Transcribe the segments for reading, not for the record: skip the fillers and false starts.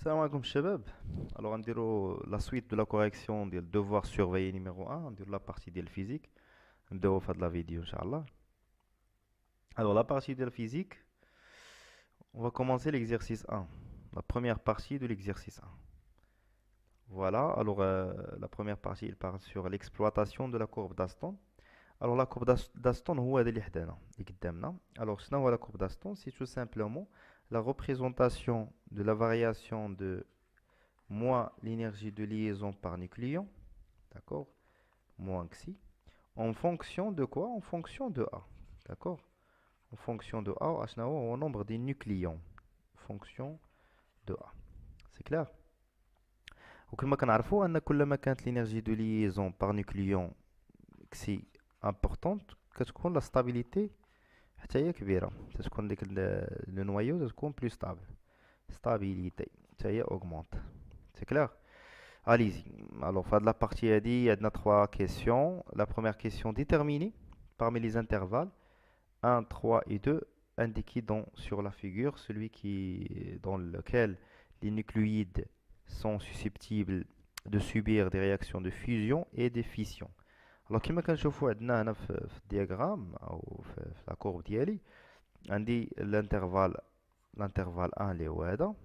Salam alaikum shabab. Alors on dirait la suite de la correction du devoir surveillé numéro 1, on dirait la partie de la physique. On doit faire de la vidéo, Inch'Allah. Alors la partie de la physique, on va commencer l'exercice 1. La première partie de l'exercice 1. Voilà, alors la première partie, il parle sur l'exploitation de la courbe d'Aston. Alors la courbe d'Aston, هو هذا اللي حدانا اللي قدامنا. Alors شنو هو la courbe d'Aston? C'est tout simplement la représentation de la variation de moins l'énergie de liaison par nucléon, d'accord, moins xi, en fonction de quoi? En fonction de A, d'accord, en fonction de A, au nombre des nucléons, fonction de A, c'est clair. وكما كنعرفوا ان كلما كانت l'énergie de liaison par nucléon xi importante كتكون la stabilité حتى هي كبيره، تتكون ديك le noyau تتكون plus stable، stabilité حتى هي augmente، c'est clair. Allez-y. Alors, fin de la partie, il y a trois questions. La première question, déterminée parmi les intervalles 1, 3 et 2 indiqués sur la figure, dans lequel les nucléides sont susceptibles de subir des réactions de fusion et de fission. Alors, كما كنشوفوا عندنا هنا في الدياغرام أو في la courbe ديالي عندي l'intervalle 1 اللي هو هذا،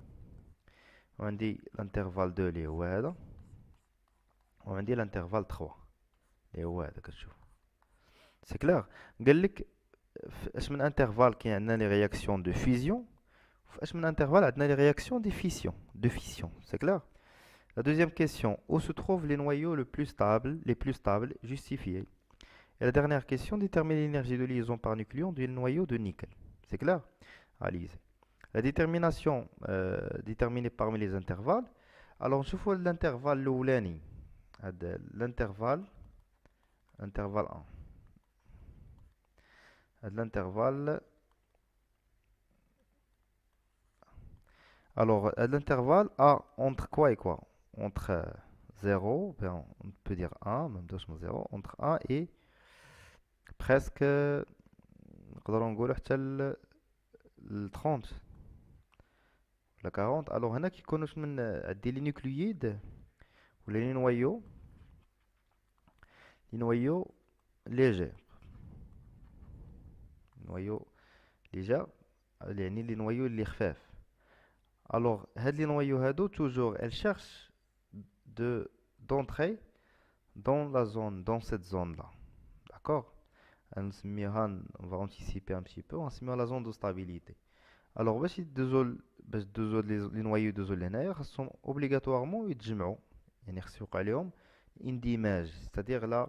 وعندي l'intervalle 2 اللي هو هذا، وعندي الانترفال 3 اللي هو هذا كتشوف. سي كلير. قال لك اش من انترفال كاين عندنا لي رياكسيون دو فيزيون، اش من انترفال عندنا لي رياكسيون دو فيسيون. سي كلير. La deuxième question, où se trouvent les noyaux les plus stables justifiés? Et la dernière question, déterminer l'énergie de liaison par nucléon du noyau de nickel. C'est clair? Allez. La détermination déterminée parmi les intervalles. Alors, je vois l'intervalle l'oulani. L'intervalle 1. L'intervalle. Alors, l'intervalle A entre quoi et quoi? Entre 0, ben, on peut dire 1, même 0, entre 1 et presque نقدروا نقولوا حتى ل 30 ولا 40. alors هنا كيكونوا من عندي لي نيوكلييد ولا لي نويو ليجير، نويو ليجير يعني لي نويو اللي خفاف. alors هاد لي نويو هادو toujours elles cherchent d'entrer dans cette zone là, d'accord. On va anticiper un petit peu, on se met à la zone de stabilité. Alors باش يدوزو les noyaux يدوزو لهنايا خاصهم obligatoirement يتجمعوا، يعني خص يوقع لهم اندماج، c'est-à-dire là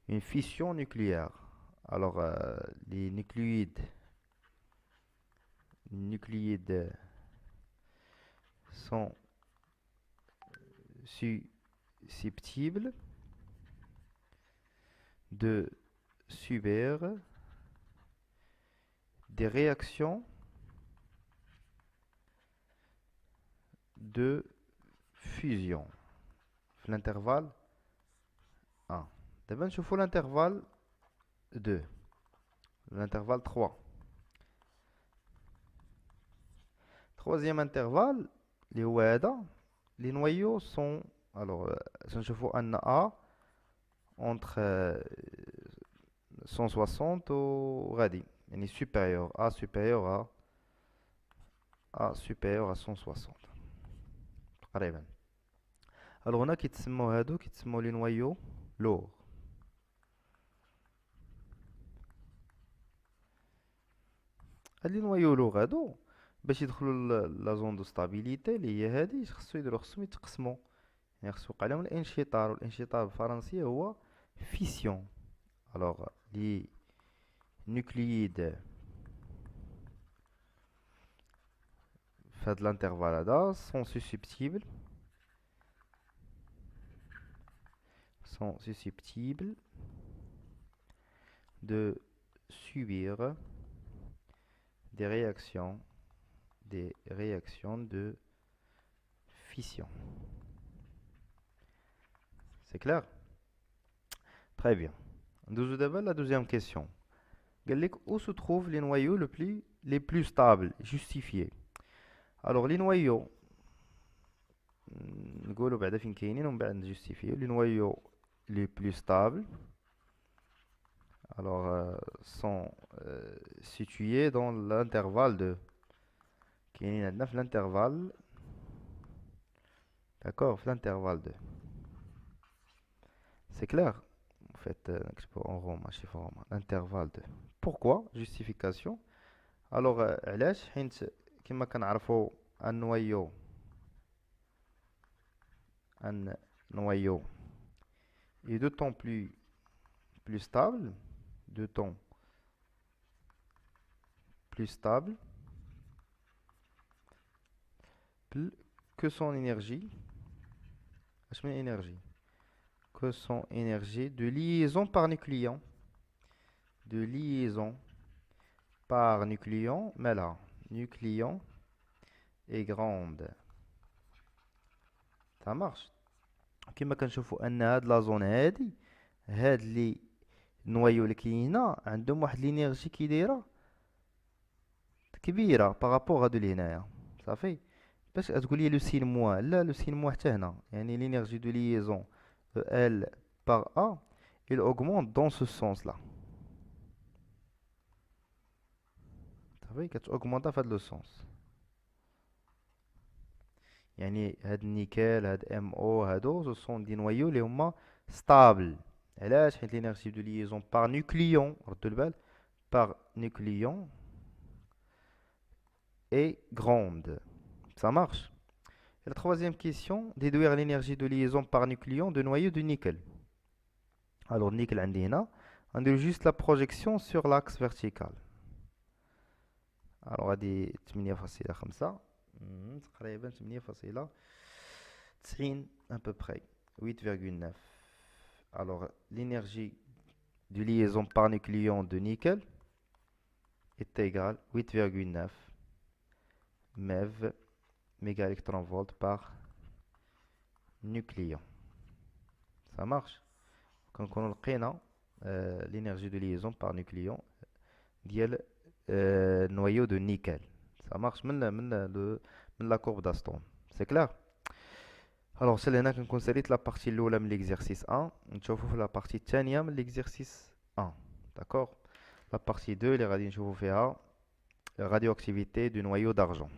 une fission nucléaire. Alors les nucléides sont susceptibles de subir des réactions de fusion في l'intervalle 1. دابا نشوفوا l'intervalle 2, l'intervalle 3. Troisième intervalle اللي هو هذا، les noyaux sont alors نشوفوا ان A entre 160 وغادي يعني supérieur A supérieur à 160 تقريبا. alors هنا كيتسموا هادو كيتسموا لي نويو لوغ. هاد لي نويو لوغ هادو باش يدخلوا لا زون دو ستابيليتي اللي هي هادي خصهم يتقسموا، يعني خصو يوقع لهم الانشطار، والانشطار بالفرنسية هو فيسيون. alors les nucléides de l'intervalle هذا sont susceptibles de subir des réactions de fission. C'est clair? Très bien. D'abord la deuxième question. Où se trouvent les noyaux les plus stables, justifiés? Alors les noyaux نقولوا بعدا فين كاينين ومن بعد نجوستيفيو لي نويو لي بلو ستابل. Alors, sont situés dans l'intervalle de كاينين عندنا في l'intervalle. D'accord, في l'intervalle de. C'est clair? En fait, نكتبو en rond ماشي في romain. L'intervalle de. Pourquoi? Justification. Alors, علاش؟ حيت كما كنعرفو un noyau est d'autant plus stable, d'autant plus stable que son énergie, de liaison par nucléon, mais là, nucléon est grande. Ça marche. كما كنشوفوا ان هاد لا زون هاد لي نوايو اللي كاينين عندهم واحد لينيرجي كي دايره كبيره بارابور هادو اللي هنايا. صافي باش تقول لي لو سين موان، لا لو سين موان حتى هنا يعني لينيرجي دو ليزون ال par A il augmente dans ce sens là. صافي كتاوغمونطا في هاد لو سونس. يعني هاد النيكل هاد ام او هادو سو سون دي نوايو اللي هما ستابل. علاش؟ حيت لينيرجي دو ليزون بار نيوكليون، ردوا البال، بار نيوكليون est grande. Ça marche. Et la troisième question, déduire l'énergie de liaison par nucléon de noyau de nickel. Alors, nickel عندي هنا. On dit juste la projection sur l'axe vertical. Alors, هذه 8.5 تقريبا 8.90 à peu près 8,9. Alors, l'énergie de liaison par nucléon de nickel est égale 8,9 MeV mégaélectronvolts par nucléon. Ça marche. Quand on لقينا l'énergie de liaison par nucléon ديال noyau de nickel. Ça marche من la courbe d'Aston. C'est clair? Alors c'est là كنكون ساليت la partie الاولى من l'exercice 1. نشوفوا في la partie الثانيه من l'exercice 1. D'accord? La partie 2 اللي غادي نشوفوا فيها radioactivité du noyau d'argent.